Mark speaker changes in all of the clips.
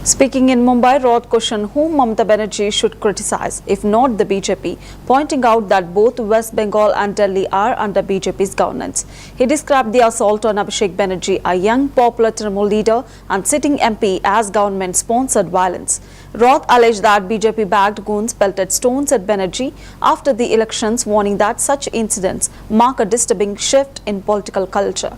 Speaker 1: Speaking in Mumbai, Roth questioned whom Mamata Banerjee should criticize, if not the BJP, pointing out that both West Bengal and Delhi are under BJP's governance. He described the assault on Abhishek Banerjee, a young popular Trinamool leader and sitting MP, as government-sponsored violence. Roth alleged that BJP-backed goons pelted stones at Banerjee after the elections, warning that such incidents mark a disturbing shift in political culture.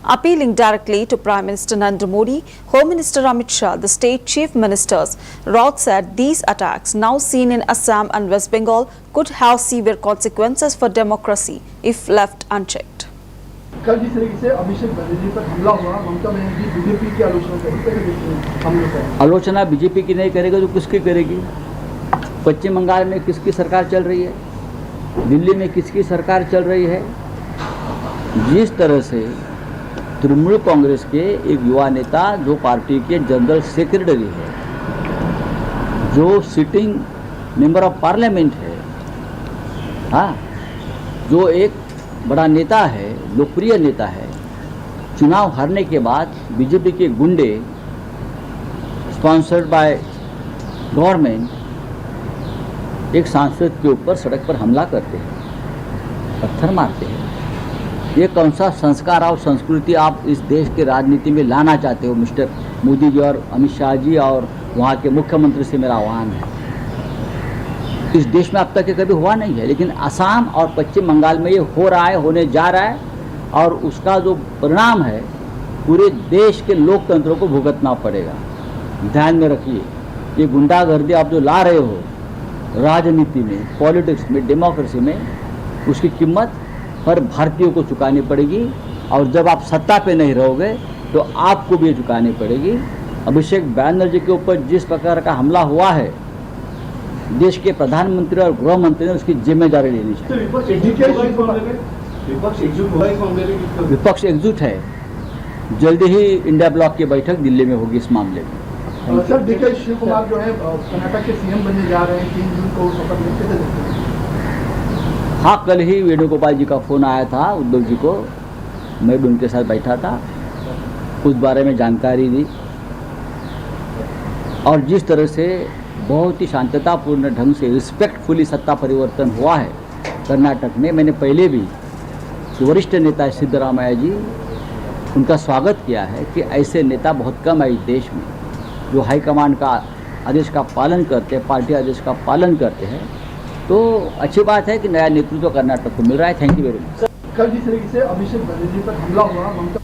Speaker 1: Appealing directly to Prime Minister Narendra Modi, Home Minister Amit Shah, the state chief ministers, Roth said these attacks, now seen in Assam and West Bengal, could have severe consequences for democracy if left unchecked.
Speaker 2: कल जिस तरीके से अभिषेक बनर्जी पर हमला हुआ, Mamata Banerjee BJP की आलोचना करेगी।
Speaker 3: आलोचना बीजेपी की नहीं करेगी तो किसकी करेगी? पश्चिम बंगाल में किसकी सरकार चल रही है? दिल्ली में किसकी सरकार चल रही है? जिस तरह से तृणमूल कांग्रेस के एक युवा नेता जो पार्टी के जनरल सेक्रेटरी है, जो सिटिंग मेंबर ऑफ पार्लियामेंट है, हाँ, जो एक बड़ा नेता है, लोकप्रिय नेता है, चुनाव हारने के बाद बीजेपी के गुंडे स्पॉन्सर्ड बाय गवर्नमेंट एक सांसद के ऊपर सड़क पर हमला करते हैं, पत्थर मारते हैं। ये कौन सा संस्कार और संस्कृति आप इस देश के राजनीति में लाना चाहते हो मिस्टर मोदी जी और अमित शाह जी, और वहाँ के मुख्यमंत्री से मेरा आह्वान है। इस देश में अब तक ये कभी हुआ नहीं है, लेकिन असम और पश्चिम बंगाल में ये हो रहा है, होने जा रहा है, और उसका जो परिणाम है पूरे देश के लोकतंत्र को भुगतना पड़ेगा। ध्यान में रखिए, ये गुंडागर्दी आप जो ला रहे हो राजनीति में, पॉलिटिक्स में, डेमोक्रेसी में, उसकी कीमत हर भारतीयों को चुकानी पड़ेगी, और जब आप सत्ता पे नहीं रहोगे तो आपको भी चुकानी पड़ेगी। अभिषेक बैनर्जी के ऊपर जिस प्रकार का हमला हुआ है, देश के प्रधानमंत्री और गृह मंत्री ने उसकी जिम्मेदारी लेनी चाहिए। विपक्ष एकजुट है। जल्दी ही इंडिया ब्लॉक की बैठक दिल्ली में होगी इस मामले में।
Speaker 2: सर, डीके शिव कुमार जो है कर्नाटक के सीएम बनने जा रहे हैं, 3 जून को शपथ लेते हैं।
Speaker 3: हाँ, कल ही वेणुगोपाल जी का फ़ोन आया था उद्धव जी को, मैं भी उनके साथ बैठा था, उस बारे में जानकारी दी, और जिस तरह से बहुत ही शांततापूर्ण ढंग से रिस्पेक्टफुली सत्ता परिवर्तन हुआ है कर्नाटक में, मैंने पहले भी वरिष्ठ नेता सिद्धरामैया जी, उनका स्वागत किया है कि ऐसे नेता बहुत कम है इस देश में जो हाईकमांड का आदेश का पालन करते हैं, पार्टी आदेश का पालन करते हैं। तो अच्छी बात है कि नया नेतृत्व कर्नाटक को मिल रहा है। Thank you very much.
Speaker 2: कल जिस तरीके से अभिषेक बनर्जी पर हमला हुआ, ममता